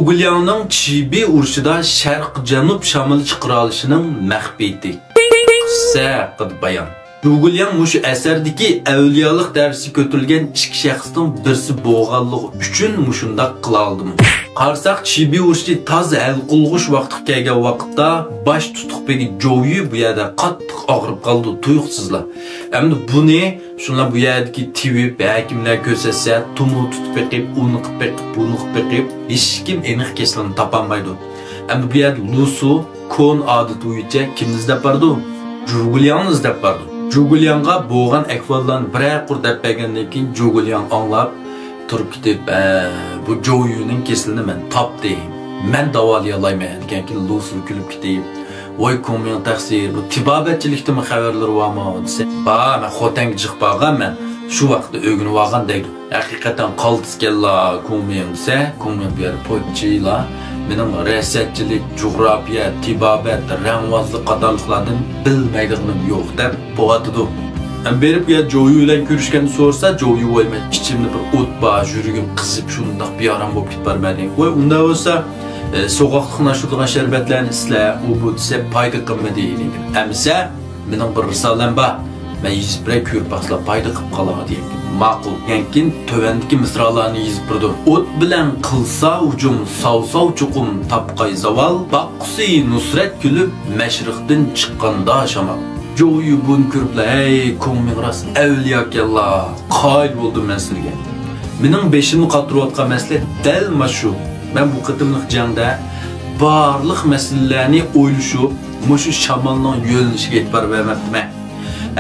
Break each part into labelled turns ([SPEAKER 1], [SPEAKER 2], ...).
[SPEAKER 1] Zhugulyanning Chibi urushida sharq-janub shamoli chiqara olishining mahbiyati. Qissa haqida bayon. Zhugulyan mushu asardagi avliyolik darsi ko'tarilgan ikki shaxsning birisi bo'lganligi uchun mushundaq qila oldim. Qarsak Chibi urushi toza hal qilg'ish vaqti kelgan vaqtda bosh tutuqdagi Joyi bu yerda qattiq og'rib qoldi, tuyuqsizlar. Endi buni shunlar bu yerdagi TV hakimlar ko'rsatsa, tumu tutib beqib, uni qilib beqib, buni qilib beqib, hech kim aniq kesilini topolmaydi. Endi bu yerda Lusu kon odat bo'yicha kimni izlab bordi? Zhugulyanni izlab bordi. Zhugulyanga bo'lgan ahvollarni biror qur deb bergandan keyin Zhugulyan anglab turib ketib, bu Joyuning kesilini men topdim. Men davolay olmayman deganki Lusu kulib ketib, voy ko'nglim taqsir, bu tibobatchilikdan xabarlar bormi desa, "Ba, men xotanga chiqib borganman, shu vaqtda o'ginib olgan" deydi. Haqiqatan qoltisganlar ko'nglim desa, ko'nglim bir pochchilar, mening riyosatchilik, jug'rofiya, tibobat, rangvozlik qatorliqlardan bilmaydig'im yo'q deb bo'g'atdi. Berib ya Joyi bilan ko'rishganni so'rsa, Joyi o'lmay, ichimda bir o't bor, yuragim qizib shundoq beorom bo'lib ketib barmading. Voy, unda bo'lsa so'qoqda xunashilgan sharbatlarni isla, u bu desa foyda qilmaydi deydi. Amsa mening bir risolam bor. Men yozib bir ko'rib baxsla foyda qilib qoladi deydi. Ma'qul. Yankin tövendiki misralarni yozib turdi. O't bilan qilsa hujum, savsav chuqum tapqay zaval, baqqusi nusrat kulib mashriqdan chiqqanda shamol. Joyi buni ko'riblar, "Ey, ko'nglim ras avliyokallar, qoyil bo'ldim men sizga. Mening beshimni qaltirayotgan masala dal mashu. Men bu qitimliq jangda barliq masalalarni o'ylashib, mushu shamolning yo'linishiga e'tibor bermoqman.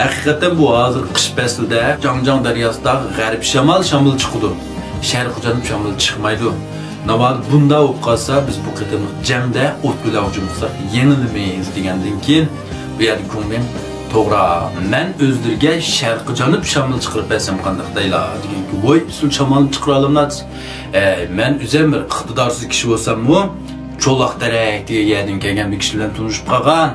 [SPEAKER 1] Haqiqatan bu hozir qish faslida Jangjang daryosida g'arb shamol chiqadi. Sharq-janub shamol chiqmaydi. Navbat bunda bo'lib qolsa, biz bu qitimliq jangda o't bilan hujum qilsak, yengilmaymiz degandan keyin bu yerda ko'nglim to'g'ri. Men o'zlarga sharq-janub shamol chiqarib bersam qanday deylar deganki, voy, sul shamol chiqara olaman. Men o'zim bir iqtidorsiz kishi bo'lsam-mu, cho'loq darak degan yerdan kelgan bir kishi bilan tanishib qolgan.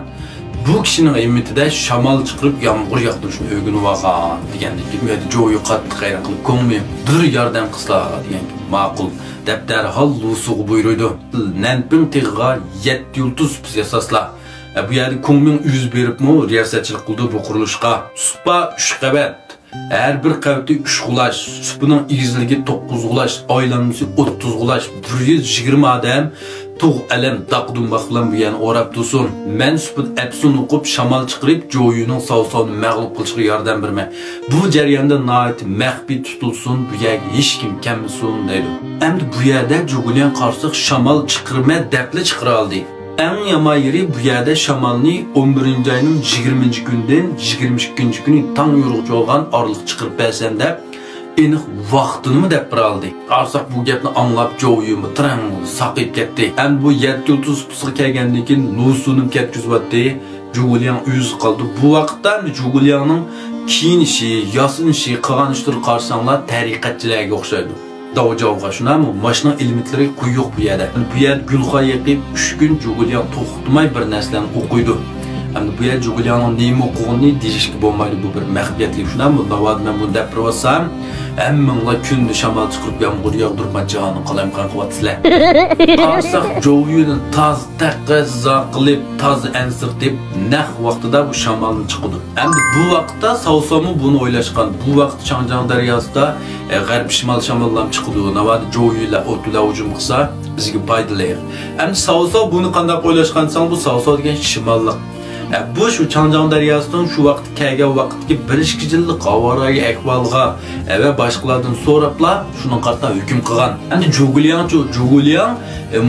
[SPEAKER 1] Bu kishining himmatida shamol chiqarib yomg'ir yog'dirishni o'rganib olgan degandan keyin bu yerda Joyi qattiq hayron qilib, ko'nglim bir yordam qilsa deganki, ma'qul deb darhol Lusuga buyurdi. Nanping tig'iga 7 yulduz yasaslar. Bu yerda ko'nglim yüz beribmi, riyosatchilik qildi bu qurilishga. Supa 3 qavat. Her bir qavatda 3 g'ulash, supining egizligi 9 g'ulash, aylanmasi 30 g'ulash, 120 odam tug' alam taqdumbax bilan bu yerni o'rab tursin. Men supit apsun o'qib shamol chiqarib Joyining savsovni mag'lub qilishiga yordam berman. Bu jarayonda nihoyat maxfiy tutilsin, bu yerga hech kim kelmasin deydi. Endi bu yerda Zhugulyan qarsiq shamol chiqarma debli chiqara oldi. En yama yeri bu yerda shamolni 11 ayning 20 kundan 22 kuni tang yo'rug'chi olgan orliq chiqarib bersam deb aniq vaqtini deb biraldi. Qarsak bu gapni anglab Joyimi trang saqib ketdi. Endi bu 7 yulduz pusga kelgandan keyin Lusuning ketkizyapti. Zhugulyan uyuz qoldi. Bu vaqtda Zhugulyanning kiyinishi, yasinishi, qilgan ishlari qarsanglar tariqatchilarga o'xshaydi. Davjavga shunami, mashina ilmitlari quyuq bu yerda. Bu yer gulxo yaqib 3 kun Zhugulyan to'xtamay bir narsani o'qiydi. Endi bu yer Zhugulyanning nima o'qig'ini deyishga bo'lmaydi, bu bir maxfiyatlik shunami. Navod men bunda provotsam, hammanglar kunni shamol chiqarib yomg'ir yog'dirib majoni qalam qilyapsizlar. Qarsak Joyining toz taqqiza qilib, toz ansir deb naq vaqtida bu shamolni chiqdi. Endi bu vaqtda savsomi buni o'ylashgan. Bu vaqt Jangjang daryosida g'arb shimol shamollar chiqdi. Navod Joyilar o'tlar hujum qilsa, bizga foydali. Endi savso buni qanday o'ylashgansan, bu savso degan shimollik. Bu şu Jangjang daryosining shu vaqt kelgan vaqtga 1-2 yillik avariya ahvolga va boshqalardan so'rablar, shuni qarta hukm qilgan. Endi Zhugulyan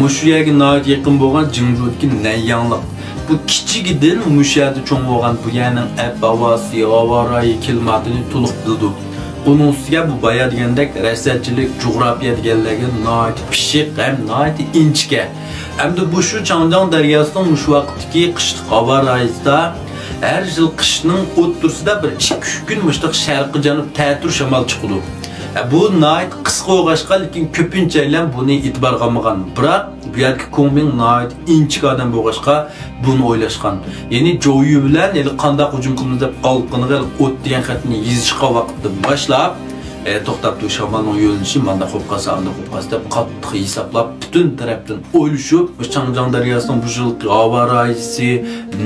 [SPEAKER 1] mushu yerga nihoyat yaqin bo'lgan Jingjudagi Nanyanglik. Bu kichigidan mushu yerda cho'ng bo'lgan bu yerning ab-havasi, avariya klimatini to'liq bildi. Onun ustiga bu baya degandek riyosatchilik, jug'rofiya deganlarga nihoyat pishiq ham nihoyat inchga. Endi bu shu Jangjang daryosining shu vaqtdagi qishliq avariyasida her yil qishning o'ttirsida bir 2-3 kun mushtaq sharq-janub ta'tir shamol chiqadi. Bu nihoyat qisqa o'g'ashqa, lekin ko'pincha buni e'tiborga olmagan. Biroq bu yerga ko'nglim nihoyat inchik odam bo'lg'ashqa buni o'ylashgan. Ya'ni Joyi bilan qanday hujum qilamiz deb qalqiniga o't degan xatni yozishga vaqtda boshlab to'xtabdi shamolning yo'linishi manda qo'yib qolsa, anda qo'yib qolsa deb qattiq hisoblab, butun tarafdan o'ylashib, Changjiang daryosining bu yilgi havo rayisi,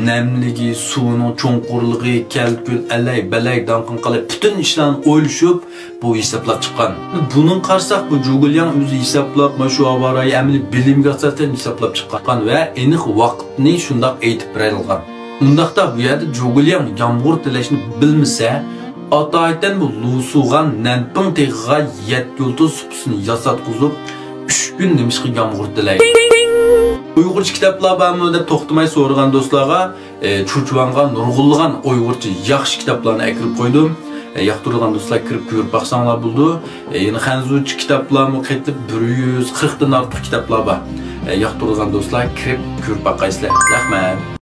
[SPEAKER 1] namligi, suvning cho'nqurligi, kalkul, alay-balay danqin qilib, butun ishlarni o'ylashib, bu hisoblab chiqqan. Buning qarsak bu Zhuguliang o'zi hisoblab, mana shu havo rayi amaliy bilimga asosan hisoblab chiqqan va aniq vaqtni shundoq aytib berilgan. Undaqda bu yerda Zhuguliang yomg'ir tilashni bilmasa, Ataydan bu Lusugan Nanping tegiga 7 yulduz supusini yasatqizib 3 kun nemishqa yomg'ir tilaydi. Uyg'urcha kitoblar bormi deb to'xtamay so'ragan do'stlarga Chuchvanga nurg'ulg'an Uyg'urcha yaxshi kitoblarni akirib qo'ydim. Yoqtirgan do'stlar kirib ko'rib baqsanglar bo'ldi. Yana Xanzuchi kitoblarni qaytib 140 dan ortiq kitoblar bor. Yoqtirgan do'stlar kirib ko'rib baqaysizlar. Rahmat.